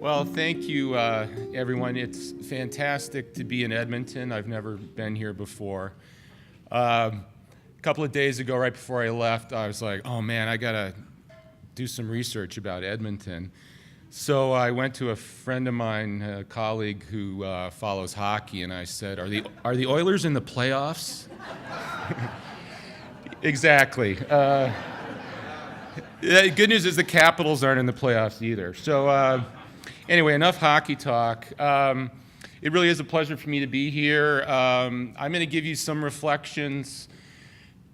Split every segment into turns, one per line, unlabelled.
Well, thank you, everyone. It's fantastic to be in Edmonton. I've never been here before. A couple of days ago, right before I left, I was like, oh man, I gotta do some research about Edmonton. So I went to a friend of mine, a colleague who follows hockey, and I said, are the Oilers in the playoffs? Exactly. The good news is the Capitals aren't in the playoffs either. So anyway, enough hockey talk. It really is a pleasure for me to be here. I'm going to give you some reflections.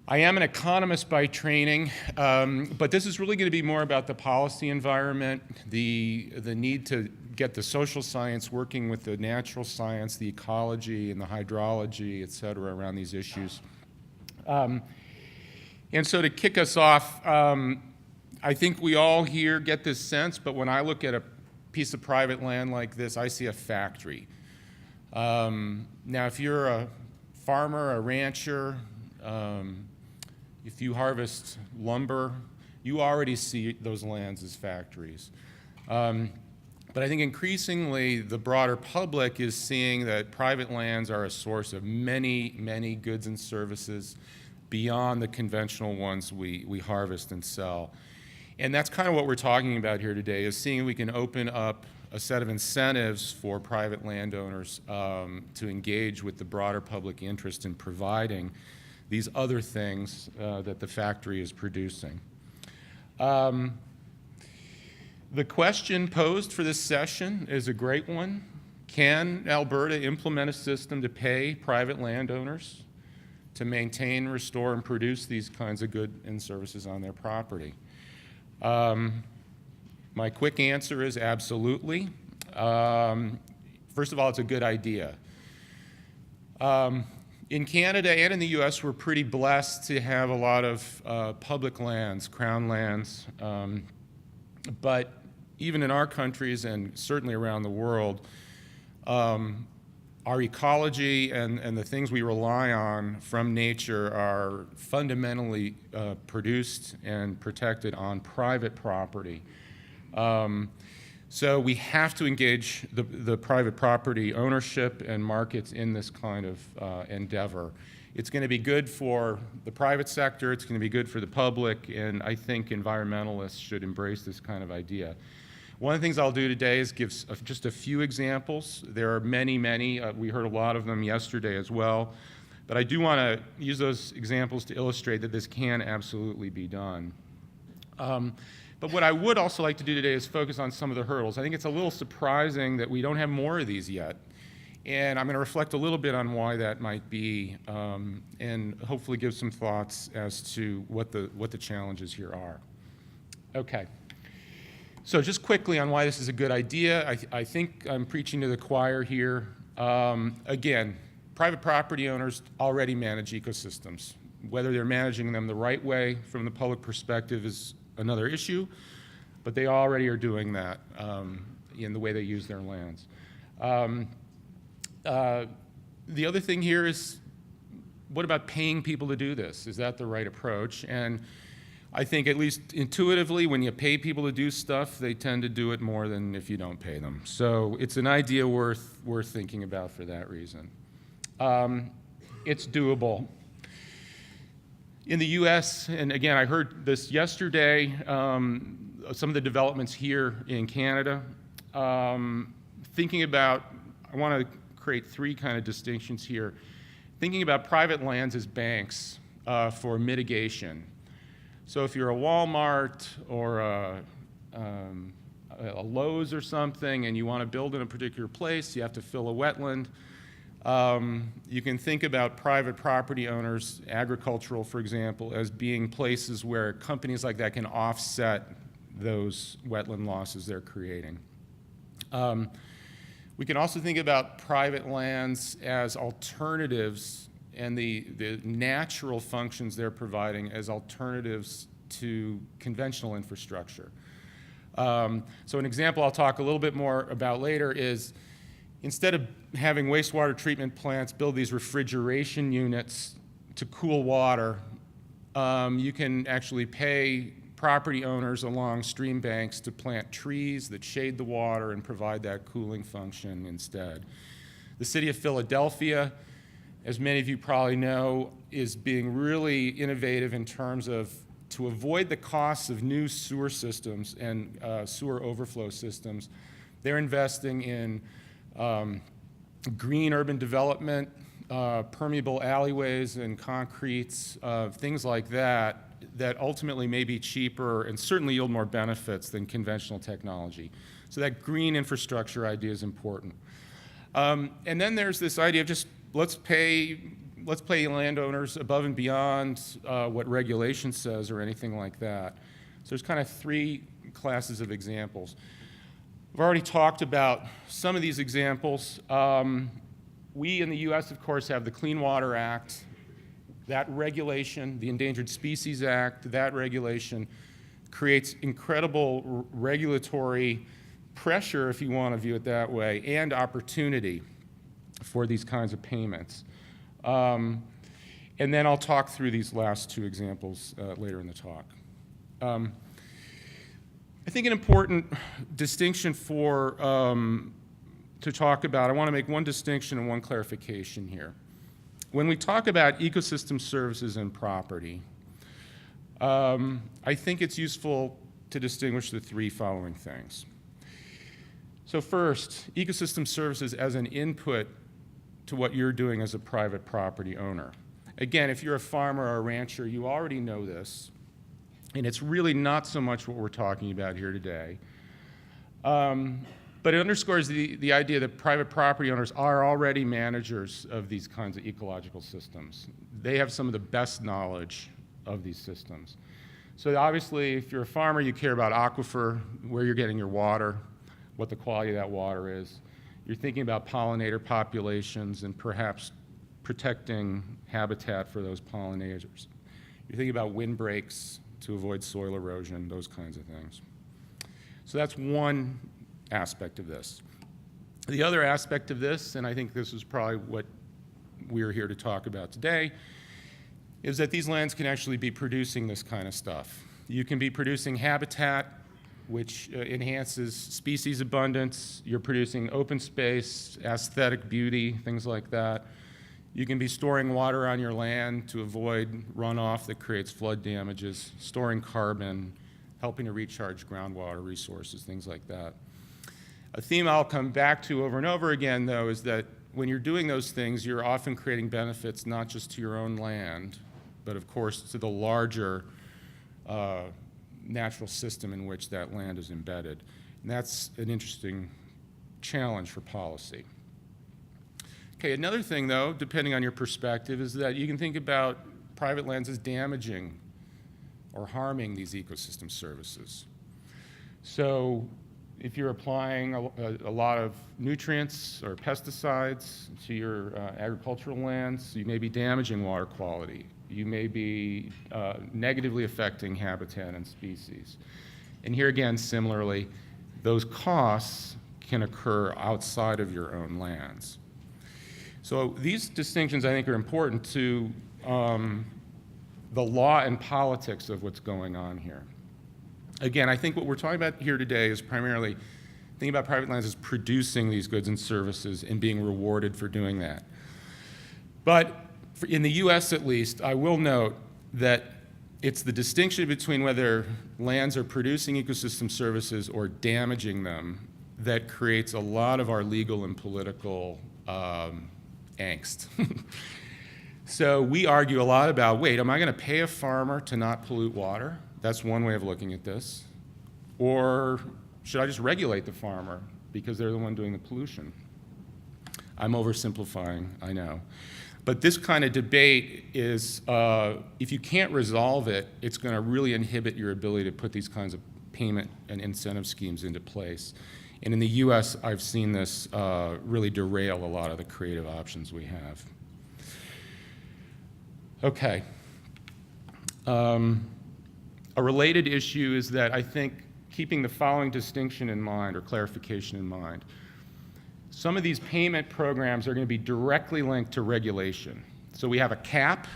I am an economist by training, but this is really going to be more about the policy environment, the need to get the social science working with the natural science, the ecology and the hydrology, et cetera, around these issues. And so to kick us off, I think we all here get this sense, but when I look at a piece of private land like this, I see a factory. Now, if you're a farmer, a rancher, if you harvest lumber, you already see those lands as factories. But I think increasingly the broader public is seeing that private lands are a source of many, many goods and services beyond the conventional ones we harvest and sell. And that's kind of what we're talking about here today, is seeing if we can open up a set of incentives for private landowners to engage with the broader public interest in providing these other things that the factory is producing. The question posed for this session is a great one. Can Alberta implement a system to pay private landowners to maintain, restore, and produce these kinds of goods and services on their property? My quick answer is absolutely. First of all, it's a good idea. In Canada and in the US, we're pretty blessed to have a lot of public lands, crown lands. But even in our countries and certainly around the world, our ecology and the things we rely on from nature are fundamentally produced and protected on private property. So we have to engage the private property ownership and markets in this kind of endeavor. It's going to be good for the private sector, it's going to be good for the public, and I think environmentalists should embrace this kind of idea. One of the things I'll do today is give just a few examples. There are many, many. We heard a lot of them yesterday as well. But I do want to use those examples to illustrate that this can absolutely be done. But what I would also like to do today is focus on some of the hurdles. I think it's a little surprising that we don't have more of these yet. And I'm going to reflect a little bit on why that might be, and hopefully give some thoughts as to what the challenges here are. Okay. So just quickly on why this is a good idea, I think I'm preaching to the choir here. Again, private property owners already manage ecosystems. Whether they're managing them the right way from the public perspective is another issue, but they already are doing that in the way they use their lands. The other thing here is, what about paying people to do this? Is that the right approach? And I think at least intuitively, when you pay people to do stuff, they tend to do it more than if you don't pay them. So it's an idea worth thinking about for that reason. It's doable. In the US, and again, I heard this yesterday, some of the developments here in Canada, thinking about, I want to create three kind of distinctions here. Thinking about private lands as banks for mitigation. So if you're a Walmart or a Lowe's or something and you want to build in a particular place, you have to fill a wetland. You can think about private property owners, agricultural for example, as being places where companies like that can offset those wetland losses they're creating. We can also think about private lands as alternatives and the natural functions they're providing as alternatives to conventional infrastructure. So an example I'll talk a little bit more about later is, instead of having wastewater treatment plants build these refrigeration units to cool water, you can actually pay property owners along stream banks to plant trees that shade the water and provide that cooling function instead. The city of Philadelphia, as many of you probably know, is being really innovative in terms of, to avoid the costs of new sewer systems and sewer overflow systems, they're investing in green urban development, permeable alleyways and concretes, things like that, that ultimately may be cheaper and certainly yield more benefits than conventional technology. So that green infrastructure idea is important. And then there's this idea of just let's pay landowners above and beyond what regulation says or anything like that. So there's kind of three classes of examples. I've already talked about some of these examples. We in the US, of course, have the Clean Water Act. That regulation, the Endangered Species Act, that regulation creates incredible regulatory pressure, if you want to view it that way, and opportunity for these kinds of payments. And then I'll talk through these last two examples later in the talk. I think an important distinction to talk about, I want to make one distinction and one clarification here. When we talk about ecosystem services and property, I think it's useful to distinguish the three following things. So first, ecosystem services as an input to what you're doing as a private property owner. Again, if you're a farmer or a rancher, you already know this, and it's really not so much what we're talking about here today. But it underscores the idea that private property owners are already managers of these kinds of ecological systems. They have some of the best knowledge of these systems. So obviously, if you're a farmer, you care about aquifer, where you're getting your water, what the quality of that water is. You're thinking about pollinator populations and perhaps protecting habitat for those pollinators. You're thinking about windbreaks to avoid soil erosion, those kinds of things. So that's one aspect of this. The other aspect of this, and I think this is probably what we're here to talk about today, is that these lands can actually be producing this kind of stuff. You can be producing habitat, which enhances species abundance. You're producing open space, aesthetic beauty, things like that. You can be storing water on your land to avoid runoff that creates flood damages, storing carbon, helping to recharge groundwater resources, things like that. A theme I'll come back to over and over again, though, is that when you're doing those things, you're often creating benefits not just to your own land, but of course to the larger natural system in which that land is embedded. And that's an interesting challenge for policy. Okay, another thing, though, depending on your perspective, is that you can think about private lands as damaging or harming these ecosystem services. So if you're applying a lot of nutrients or pesticides to your agricultural lands, you may be damaging water quality. You may be negatively affecting habitat and species. And here again, similarly, those costs can occur outside of your own lands. So these distinctions, I think, are important to the law and politics of what's going on here. Again, I think what we're talking about here today is primarily thinking about private lands as producing these goods and services and being rewarded for doing that. But in the US at least, I will note that it's the distinction between whether lands are producing ecosystem services or damaging them that creates a lot of our legal and political angst. So we argue a lot about, wait, am I going to pay a farmer to not pollute water? That's one way of looking at this. Or should I just regulate the farmer because they're the one doing the pollution? I'm oversimplifying, I know. But this kind of debate is, if you can't resolve it, it's going to really inhibit your ability to put these kinds of payment and incentive schemes into place. And in the US, I've seen this really derail a lot of the creative options we have. Okay. A related issue is that I think keeping the following distinction in mind or clarification in mind. Some of these payment programs are going to be directly linked to regulation. So we have a cap.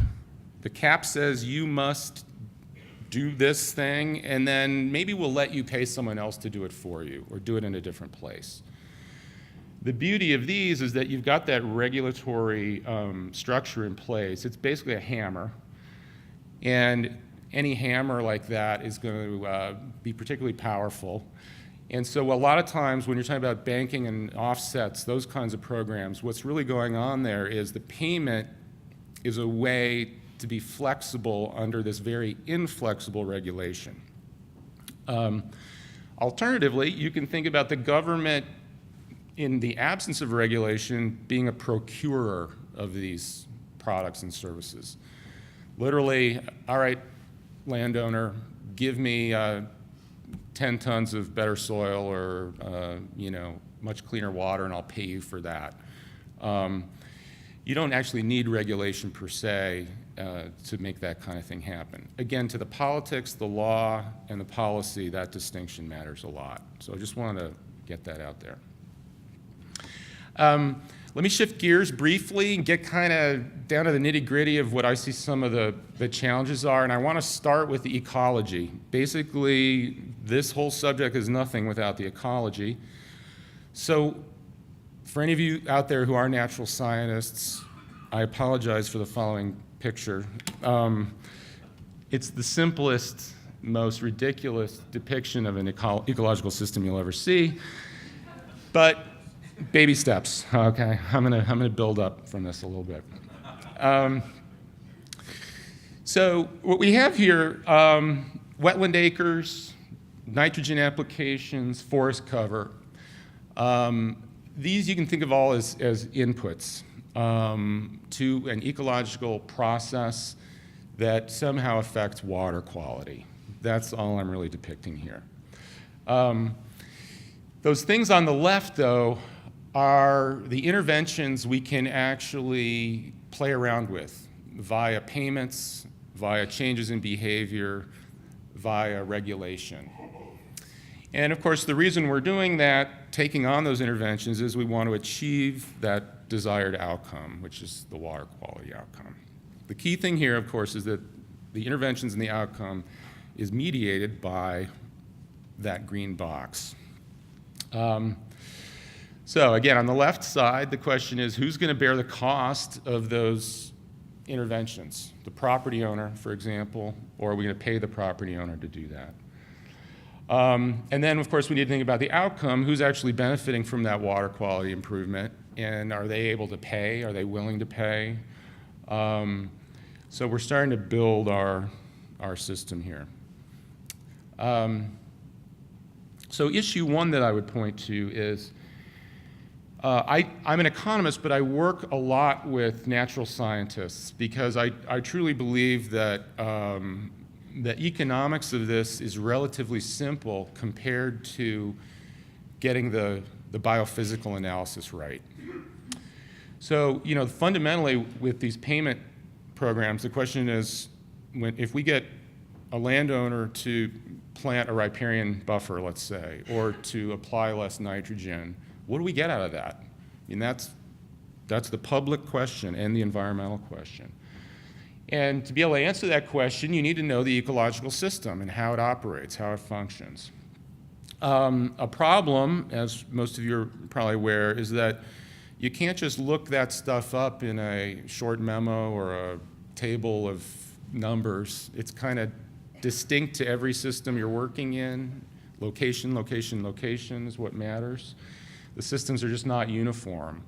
The cap says you must do this thing, and then maybe we'll let you pay someone else to do it for you or do it in a different place. The beauty of these is that you've got that regulatory structure in place. It's basically a hammer, and any hammer like that is going to be particularly powerful. And so a lot of times when you're talking about banking and offsets, those kinds of programs, what's really going on there is the payment is a way to be flexible under this very inflexible regulation. Alternatively, you can think about the government, in the absence of regulation, being a procurer of these products and services. Literally, all right, landowner, give me 10 tons of better soil or much cleaner water, and I'll pay you for that. You don't actually need regulation per se to make that kind of thing happen. Again, to the politics, the law, and the policy, that distinction matters a lot. So I just wanted to get that out there. Let me shift gears briefly and get kind of down to the nitty-gritty of what I see some of the challenges are, and I want to start with the ecology. Basically, this whole subject is nothing without the ecology. So for any of you out there who are natural scientists, I apologize for the following picture. It's the simplest, most ridiculous depiction of an ecological system you'll ever see, but baby steps, okay? I'm gonna build up from this a little bit. So what we have here, wetland acres, nitrogen applications, forest cover. These you can think of all as inputs to an ecological process that somehow affects water quality. That's all I'm really depicting here. Those things on the left, though, are the interventions we can actually play around with via payments, via changes in behavior, via regulation. And of course, the reason we're doing that, taking on those interventions, is we want to achieve that desired outcome, which is the water quality outcome. The key thing here, of course, is that the interventions and the outcome is mediated by that green box. So again, on the left side, the question is, who's going to bear the cost of those interventions? The property owner, for example, or are we going to pay the property owner to do that? And then, of course, we need to think about the outcome. Who's actually benefiting from that water quality improvement? And are they able to pay? Are they willing to pay? So we're starting to build our system here. So issue one that I would point to is, I'm an economist, but I work a lot with natural scientists because I truly believe that the economics of this is relatively simple compared to getting the biophysical analysis right. So, fundamentally with these payment programs, the question is, if we get a landowner to plant a riparian buffer, let's say, or to apply less nitrogen, what do we get out of that? I mean, that's the public question and the environmental question. And to be able to answer that question, you need to know the ecological system and how it operates, how it functions. A problem, as most of you are probably aware, is that you can't just look that stuff up in a short memo or a table of numbers. It's kind of distinct to every system you're working in. Location, location, location is what matters. The systems are just not uniform.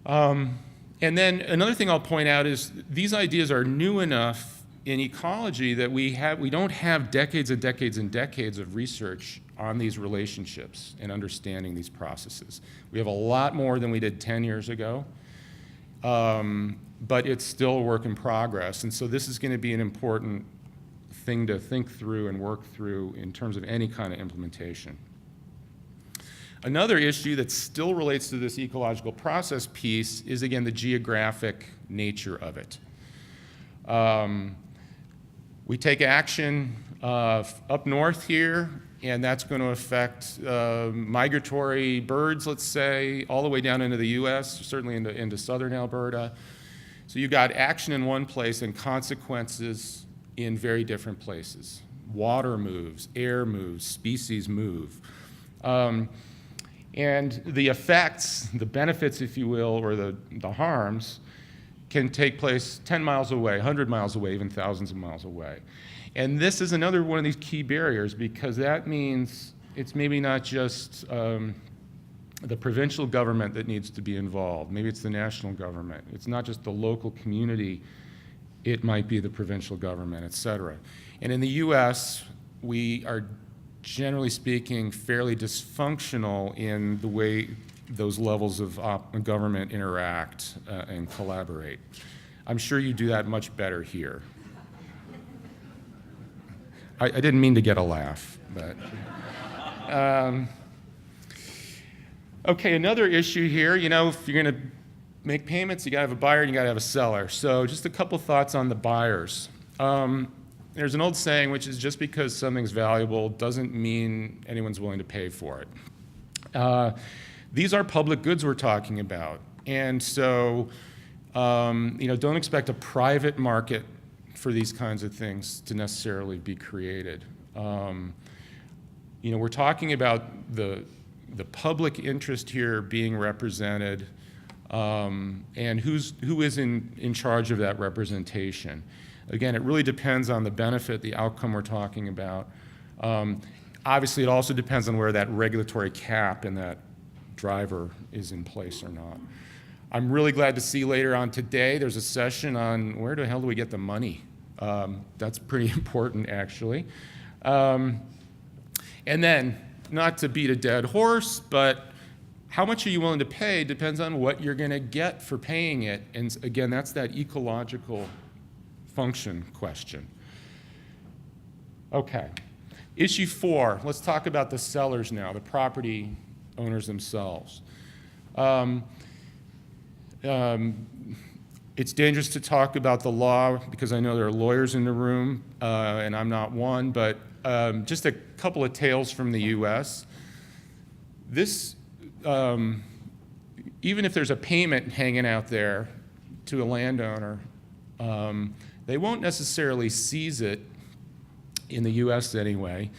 And then another thing I'll point out is these ideas are new enough in ecology that we don't have decades and decades and decades of research on these relationships and understanding these processes. We have a lot more than we did 10 years ago, but it's still a work in progress. And so this is going to be an important thing to think through and work through in terms of any kind of implementation. Another issue that still relates to this ecological process piece is, again, the geographic nature of it. We take action up north here, and that's going to affect migratory birds, let's say, all the way down into the US, certainly into southern Alberta. So you've got action in one place and consequences in very different places. Water moves, air moves, species move. And the effects, the benefits, if you will, or the harms, can take place 10 miles away, 100 miles away, even thousands of miles away. And this is another one of these key barriers, because that means it's maybe not just the provincial government that needs to be involved. Maybe it's the national government. It's not just the local community. It might be the provincial government, et cetera. And in the US, we are, generally speaking, fairly dysfunctional in the way those levels of government interact and collaborate. I'm sure you do that much better here. I didn't mean to get a laugh, but. Okay, another issue here, you know, if you're going to make payments, you got to have a buyer and you got to have a seller. So just a couple thoughts on the buyers. There's an old saying, which is just because something's valuable doesn't mean anyone's willing to pay for it. These are public goods we're talking about. And so, you know, don't expect a private market for these kinds of things to necessarily be created. You know, we're talking about the public interest here being represented, and who is in charge of that representation. Again, it really depends on the benefit, the outcome we're talking about. Obviously, it also depends on where that regulatory cap and that driver is in place or not. I'm really glad to see later on today there's a session on where the hell do we get the money. That's pretty important, actually. And then, not to beat a dead horse, but how much are you willing to pay depends on what you're going to get for paying it. And again, that's that ecological function question. Okay. Issue 4, let's talk about the sellers now, the property owners themselves. It's dangerous to talk about the law because I know there are lawyers in the room, and I'm not one, but just a couple of tales from the US. This, even if there's a payment hanging out there to a landowner, they won't necessarily seize it in the US anyway,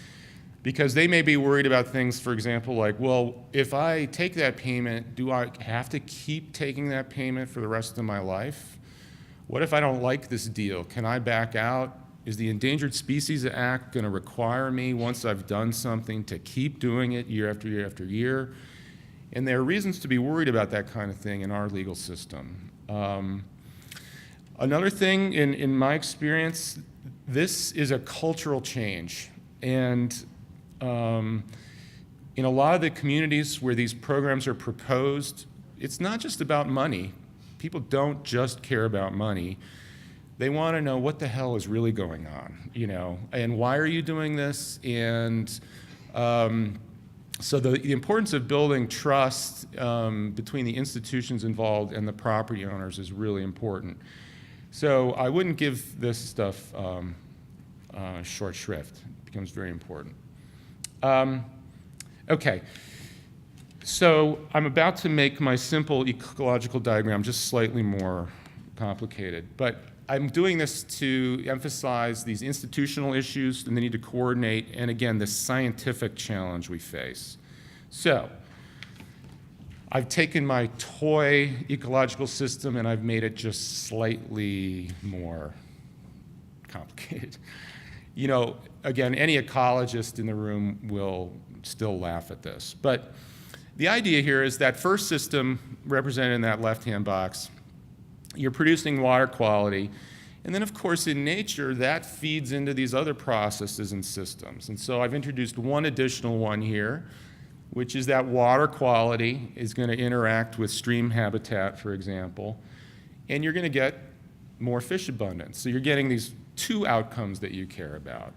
because they may be worried about things, for example, like, well, if I take that payment, do I have to keep taking that payment for the rest of my life? What if I don't like this deal? Can I back out? Is the Endangered Species Act going to require me, once I've done something, to keep doing it year after year after year? And there are reasons to be worried about that kind of thing in our legal system. Another thing, in my experience, this is a cultural change. And in a lot of the communities where these programs are proposed, it's not just about money. People don't just care about money. They want to know what the hell is really going on, you know, and why are you doing this? And so the importance of building trust between the institutions involved and the property owners is really important. So I wouldn't give this stuff short shrift. It becomes very important. Okay, so I'm about to make my simple ecological diagram just slightly more complicated, but I'm doing this to emphasize these institutional issues and the need to coordinate, and again, the scientific challenge we face. So, I've taken my toy ecological system and I've made it just slightly more complicated. You know, again, any ecologist in the room will still laugh at this. But the idea here is that first system represented in that left-hand box, you're producing water quality. And then, of course, in nature, that feeds into these other processes and systems. And so I've introduced one additional one here, which is that water quality is going to interact with stream habitat, for example, and you're going to get more fish abundance. So you're getting these two outcomes that you care about.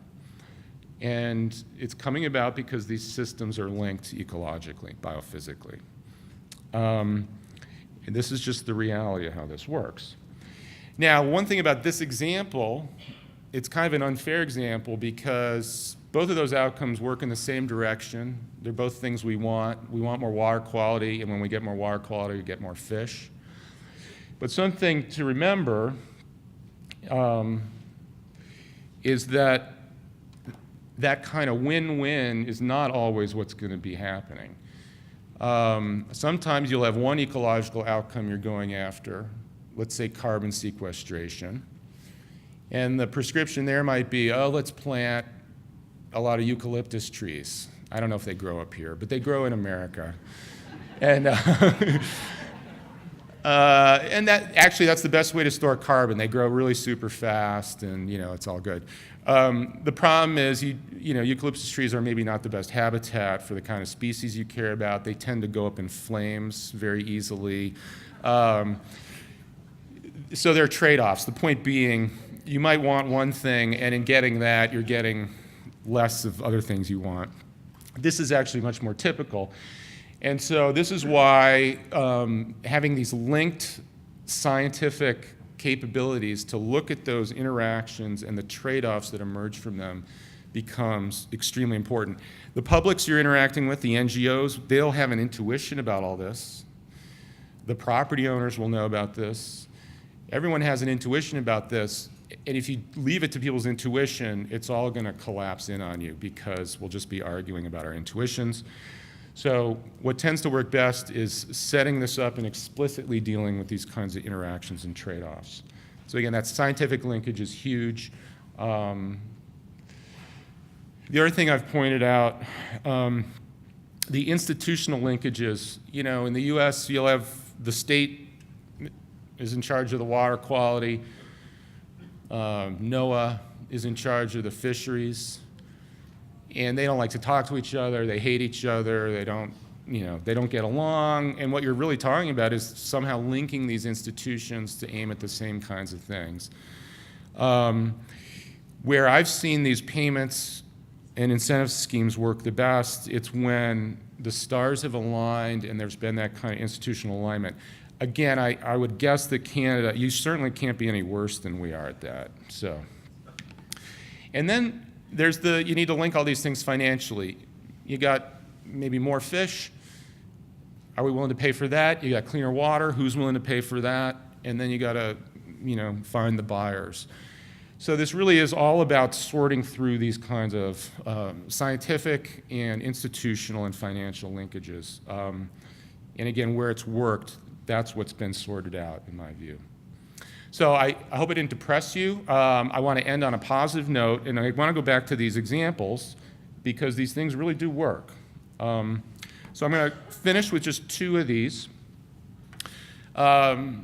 And it's coming about because these systems are linked ecologically, biophysically. And this is just the reality of how this works. Now, one thing about this example, it's kind of an unfair example because both of those outcomes work in the same direction. They're both things we want. We want more water quality, and when we get more water quality, we get more fish. But something to remember is that that kind of win-win is not always what's going to be happening. Sometimes you'll have one ecological outcome you're going after, let's say carbon sequestration, and the prescription there might be, oh, let's plant a lot of eucalyptus trees. I don't know if they grow up here, but they grow in America. And that's the best way to store carbon. They grow really super fast, and it's all good. The problem is, eucalyptus trees are maybe not the best habitat for the kind of species you care about. They tend to go up in flames very easily. So there are trade-offs. The point being, you might want one thing, and in getting that, you're getting less of other things you want. This is actually much more typical. And so this is why having these linked scientific capabilities to look at those interactions and the trade-offs that emerge from them becomes extremely important. The publics you're interacting with, the NGOs, they'll have an intuition about all this. The property owners will know about this. Everyone has an intuition about this. And if you leave it to people's intuition, it's all going to collapse in on you because we'll just be arguing about our intuitions. So what tends to work best is setting this up and explicitly dealing with these kinds of interactions and trade-offs. So again, that scientific linkage is huge. The other thing I've pointed out, the institutional linkages. In the US, you'll have the state is in charge of the water quality. NOAA is in charge of the fisheries. And they don't like to talk to each other. They hate each other. They don't get along. And what you're really talking about is somehow linking these institutions to aim at the same kinds of things. Where I've seen these payments and incentive schemes work the best, it's when the stars have aligned and there's been that kind of institutional alignment. Again, I would guess that Canada, you certainly can't be any worse than we are at that. So, and then you need to link all these things financially. You got maybe more fish. Are we willing to pay for that? You got cleaner water. Who's willing to pay for that? And then you got to, find the buyers. So this really is all about sorting through these kinds of scientific and institutional and financial linkages. And again, where it's worked, that's what's been sorted out, in my view. So I hope it didn't depress you. I want to end on a positive note, and I want to go back to these examples because these things really do work. So I'm going to finish with just two of these. The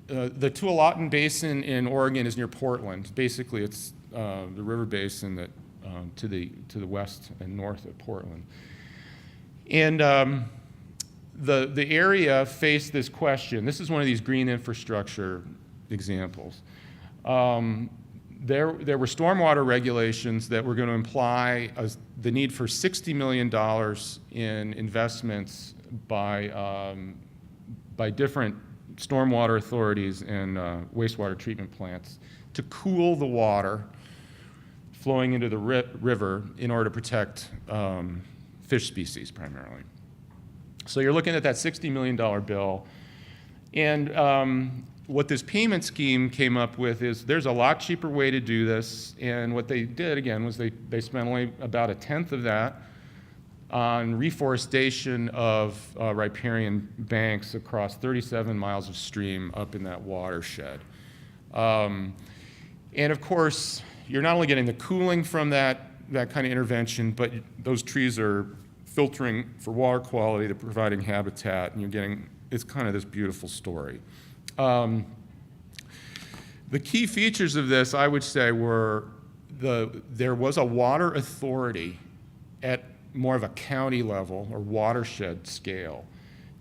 Tualatin Basin in Oregon is near Portland. Basically, it's the river basin that to the west and north of Portland. And the area faced this question. This is one of these green infrastructure examples. There were stormwater regulations that were going to imply the need for $60 million in investments by different stormwater authorities and wastewater treatment plants to cool the water flowing into the river in order to protect fish species primarily. So you're looking at that $60 million bill. And what this payment scheme came up with is there's a lot cheaper way to do this. And what they did, again, was they spent only about 1/10 of that on reforestation of riparian banks across 37 miles of stream up in that watershed. And of course, you're not only getting the cooling from that kind of intervention, but those trees are filtering for water quality, they're providing habitat, and you're getting, it's kind of this beautiful story. The key features of this, I would say, were there was a water authority at more of a county level or watershed scale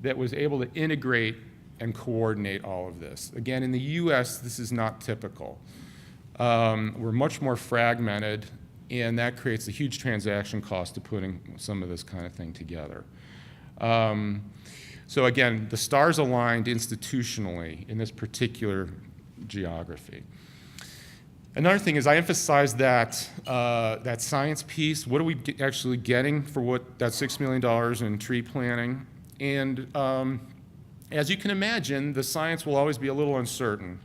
that was able to integrate and coordinate all of this. Again, in the US, this is not typical. We're much more fragmented, and that creates a huge transaction cost to putting some of this kind of thing together. So again, the stars aligned institutionally in this particular geography. Another thing is I emphasize that science piece. What are we actually getting for that $6 million in tree planting? And as you can imagine, the science will always be a little uncertain.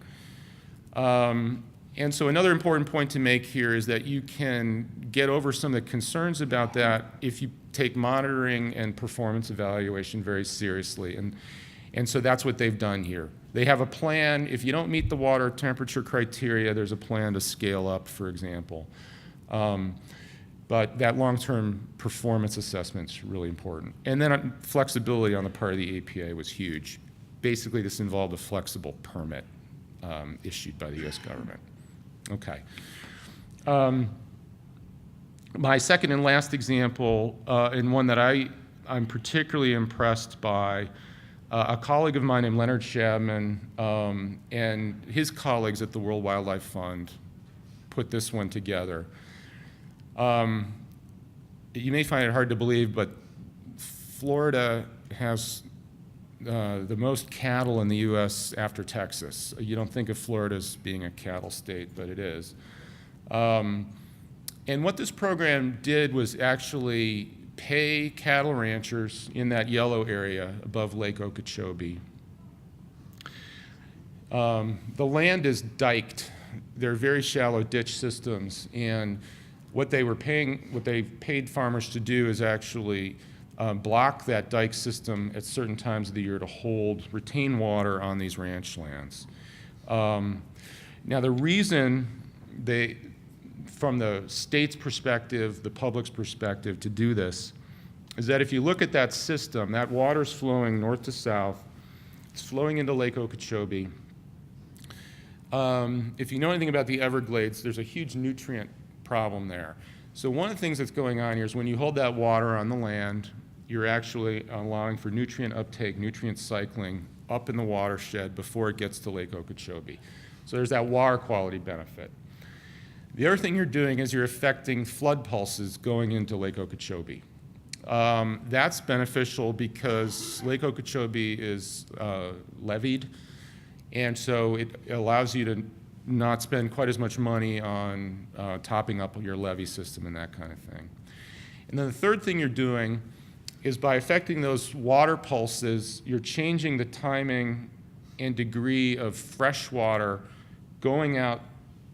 And so another important point to make here is that you can get over some of the concerns about that if you take monitoring and performance evaluation very seriously. And so that's what they've done here. They have a plan. If you don't meet the water temperature criteria, there's a plan to scale up, for example. But that long-term performance assessment is really important. And then flexibility on the part of the EPA was huge. Basically, this involved a flexible permit issued by the U.S. government. Okay. My second and last example, and one that I'm particularly impressed by, a colleague of mine named Leonard Shabman and his colleagues at the World Wildlife Fund put this one together. You may find it hard to believe, but Florida has the most cattle in the U.S. after Texas. You don't think of Florida as being a cattle state, but it is. And what this program did was actually pay cattle ranchers in that yellow area above Lake Okeechobee. The land is diked. They're very shallow ditch systems, and what they paid farmers to do is actually block that dike system at certain times of the year to retain water on these ranch lands. Now the reason from the state's perspective, the public's perspective to do this, is that if you look at that system, that water's flowing north to south, it's flowing into Lake Okeechobee. If you know anything about the Everglades, there's a huge nutrient problem there. So one of the things that's going on here is when you hold that water on the land, you're actually allowing for nutrient uptake, nutrient cycling up in the watershed before it gets to Lake Okeechobee. So there's that water quality benefit. The other thing you're doing is you're affecting flood pulses going into Lake Okeechobee. That's beneficial because Lake Okeechobee is leveed, and so it allows you to not spend quite as much money on topping up your levee system and that kind of thing. And then the third thing you're doing is by affecting those water pulses, you're changing the timing and degree of fresh water going out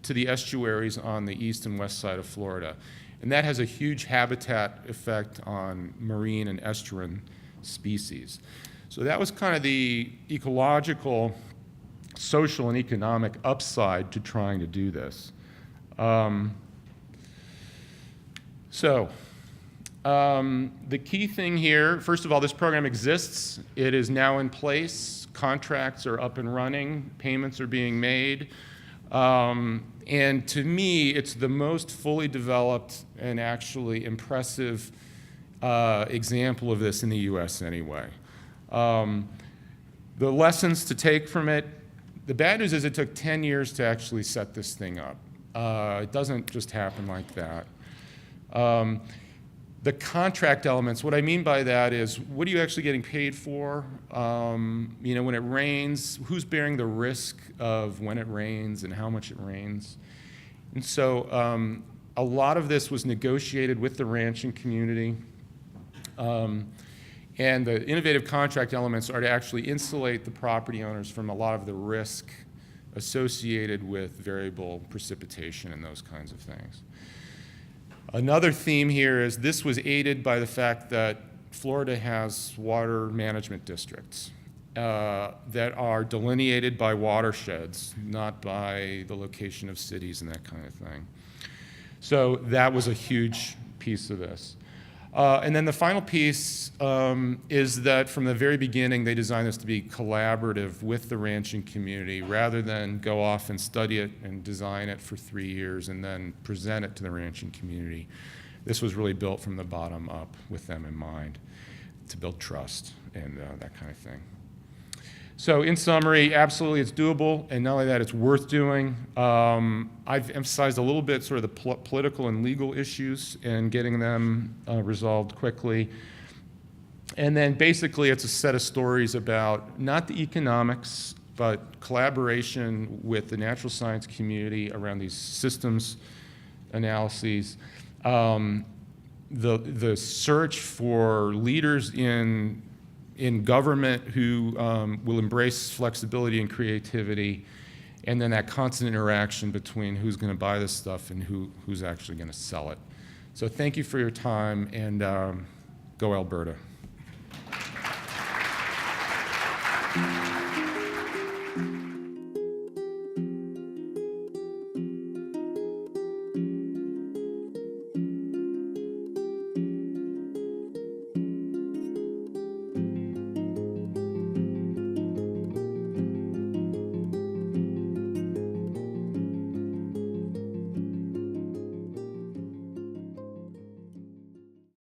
to the estuaries on the east and west side of Florida. And that has a huge habitat effect on marine and estuarine species. So that was kind of the ecological, social, and economic upside to trying to do this. The key thing here, first of all, this program exists. It is now in place. Contracts are up and running. Payments are being made. And to me, it's the most fully developed and actually impressive example of this in the US anyway. The lessons to take from it, the bad news is it took 10 years to actually set this thing up. It doesn't just happen like that. The contract elements, what I mean by that is, what are you actually getting paid for? When it rains, who's bearing the risk of when it rains and how much it rains? And so a lot of this was negotiated with the ranching community. And the innovative contract elements are to actually insulate the property owners from a lot of the risk associated with variable precipitation and those kinds of things. Another theme here is this was aided by the fact that Florida has water management districts that are delineated by watersheds, not by the location of cities and that kind of thing. So that was a huge piece of this. And then the final piece is that from the very beginning, they designed this to be collaborative with the ranching community rather than go off and study it and design it for 3 years and then present it to the ranching community. This was really built from the bottom up with them in mind to build trust and that kind of thing. So in summary, absolutely it's doable, and not only that, it's worth doing. I've emphasized a little bit sort of the political and legal issues and getting them resolved quickly. And then basically it's a set of stories about not the economics, but collaboration with the natural science community around these systems analyses. The search for leaders in government who will embrace flexibility and creativity, and then that constant interaction between who's going to buy this stuff and who's actually going to sell it. So thank you for your time, and go Alberta.